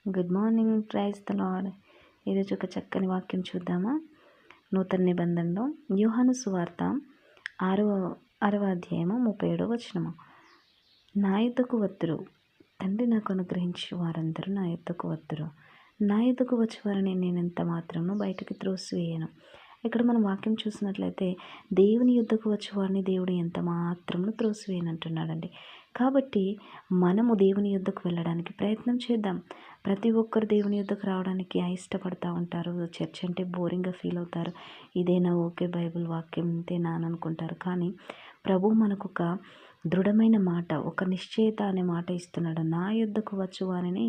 Good morning. Praise the Lord. ఈరోజు ఒక చక్కని వాక్యం చూద్దామా? నూతన నిబంధనలో యోహాను సువార్త 6వ అధ్యాయము 37వ వచనము. నా యొద్దకు వత్తురు, తండ్రి నాకు అనుగ్రహించు వారందరూ నా యొద్దకు వత్తురు, నా యొద్దకు వచ్చేవారిని నేనెంత మాత్రము బయటికి త్రోసివేయను. ఇక్కడ మనం వాక్యం చూసినట్లయితే దేవుని యుద్ధకు వచ్చేవారిని దేవుడు ఎంత మాత్రము త్రోసివేయనంటున్నాడండి. కాబట్టి మనము దేవుని యుద్ధకు వెళ్ళడానికి ప్రయత్నం చేద్దాం. ప్రతి ఒక్కరు దేవుని యుద్ధకు రావడానికి ఇష్టపడుతూ ఉంటారు. చర్చ్ అంటే బోరింగ్గా ఫీల్ అవుతారు. ఇదేనా ఓకే బైబిల్ వాక్యం ఇంతేనా అని అనుకుంటారు. కానీ ప్రభు మనకు ఒక దృఢమైన మాట, ఒక నిశ్చయత అనే మాట ఇస్తున్నాడు. నా యుద్ధకు వచ్చు వారిని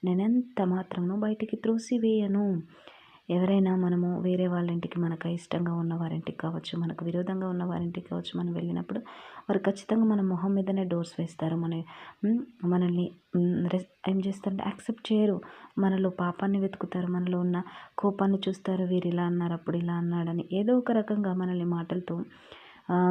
నేనెంత మాత్రము బయటికి త్రోసివేయను. ఎవరైనా మనము వేరే వాళ్ళ ఇంటికి, మనకు ఇష్టంగా ఉన్న వారింటికి కావచ్చు, మనకు విరోధంగా ఉన్న వారింటికి కావచ్చు, మనం వెళ్ళినప్పుడు వారు ఖచ్చితంగా మన మొహం మీదనే డోర్స్ వేస్తారు. మనల్ని ఏం చేస్తారంటే యాక్సెప్ట్ చేయరు. మనలో పాపాన్ని వెతుకుతారు, మనలో ఉన్న కోపాన్ని చూస్తారు. వీరు ఇలా అన్నారు, అప్పుడు ఇలా అన్నాడని ఏదో ఒక రకంగా మనల్ని మాటలతో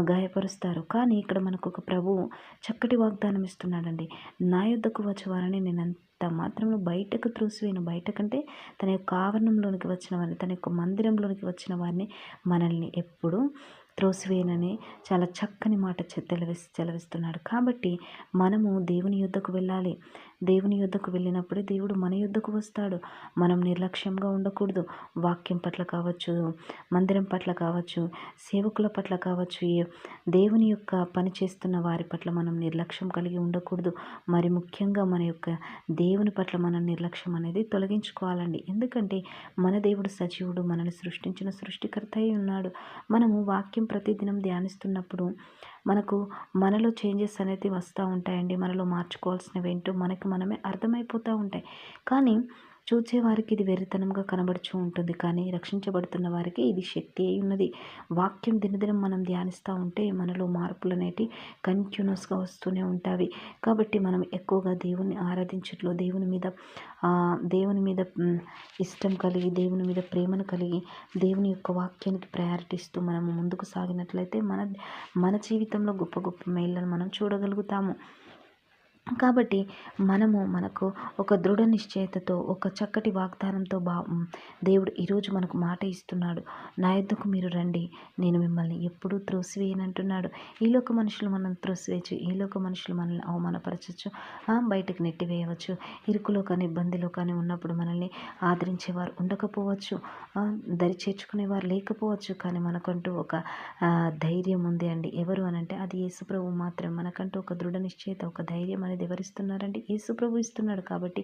గాయపరుస్తారు. కానీ ఇక్కడ మనకు ఒక ప్రభువు చక్కటి వాగ్దానం ఇస్తున్నాడండి. నా యొద్దకు వచ్చే వారిని నేను అంత మాత్రము బయటకు త్రోసివేయను. బయటకంటే తన యొక్క ఆవరణంలోనికి వచ్చిన వారిని, తన యొక్క మందిరంలోనికి వచ్చిన వారిని మనల్ని ఎప్పుడు త్రోసివేయనని చాలా చక్కని మాట చెలవిస్తున్నాడు. కాబట్టి మనము దేవుని యొద్దకు వెళ్ళాలి. దేవుని యొద్దకు వెళ్ళినప్పుడే దేవుడు మన యొద్దకు వస్తాడు. మనం నిర్లక్ష్యంగా ఉండకూడదు. వాక్యం పట్ల కావచ్చు, మందిరం పట్ల కావచ్చు, సేవకుల పట్ల కావచ్చు, దేవుని యొక్క పని చేస్తున్న వారి పట్ల మనం నిర్లక్ష్యం కలిగి ఉండకూడదు. మరి ముఖ్యంగా మన యొక్క దేవుని పట్ల మనం నిర్లక్ష్యం అనేది తొలగించుకోవాలండి. ఎందుకంటే మన దేవుడు సజీవుడు, మనల్ని సృష్టించిన సృష్టికర్త అయి ఉన్నాడు. మనము వాక్యం ప్రతిదినం ధ్యానిస్తున్నప్పుడు మనలో చేంజెస్ అనేది వస్తూ ఉంటాయండి. మనలో మార్చుకోవాల్సినవి ఏంటో మనమే అర్థమైపోతూ ఉంటాయి. కానీ చూసేవారికి ఇది వెర్రితనంగా కనబడుతూ ఉంటుంది. కానీ రక్షించబడుతున్న వారికి ఇది శక్తి అయి ఉన్నది. వాక్యం దినదినం మనం ధ్యానిస్తూ ఉంటే మనలో మార్పులు అనేటివి కంటిన్యూస్గా వస్తూనే ఉంటాయి. కాబట్టి మనం ఎక్కువగా దేవుని ఆరాధించట్లో, దేవుని మీద ఇష్టం కలిగి, దేవుని మీద ప్రేమను కలిగి, దేవుని యొక్క వాక్యానికి ప్రయారిటీ ఇస్తూ మనము ముందుకు సాగినట్లయితే మన జీవితంలో గొప్ప గొప్ప మేళ్ళను మనం చూడగలుగుతాము. కాబట్టి మనకు ఒక దృఢ నిశ్చయతతో, ఒక చక్కటి వాగ్దానంతో దేవుడు ఈరోజు మనకు మాట ఇస్తున్నాడు. నా యొద్దకు మీరు రండి, నేను మిమ్మల్ని ఎప్పుడూ త్రోసివేయనంటున్నాడు. ఈ లోక మనుషులు మనల్ని త్రోసివేయచ్చు, ఈ లోక మనుషులు మనల్ని అవమానపరచచ్చు, బయటకు నెట్టివేయవచ్చు. ఇరుకులో కానీ ఇబ్బందిలో కానీ ఉన్నప్పుడు మనల్ని ఆదరించేవారు ఉండకపోవచ్చు, దరి చేర్చుకునేవారు లేకపోవచ్చు. కానీ మనకంటూ ఒక ధైర్యం ఉంది అండి. ఎవరు అనంటే అది యేసుప్రభు మాత్రం. మనకంటూ ఒక దృఢ నిశ్చయత, ఒక ధైర్యం అనేది ఎవరిస్తున్నారండి? యేసుప్రభు ఇస్తున్నాడు. కాబట్టి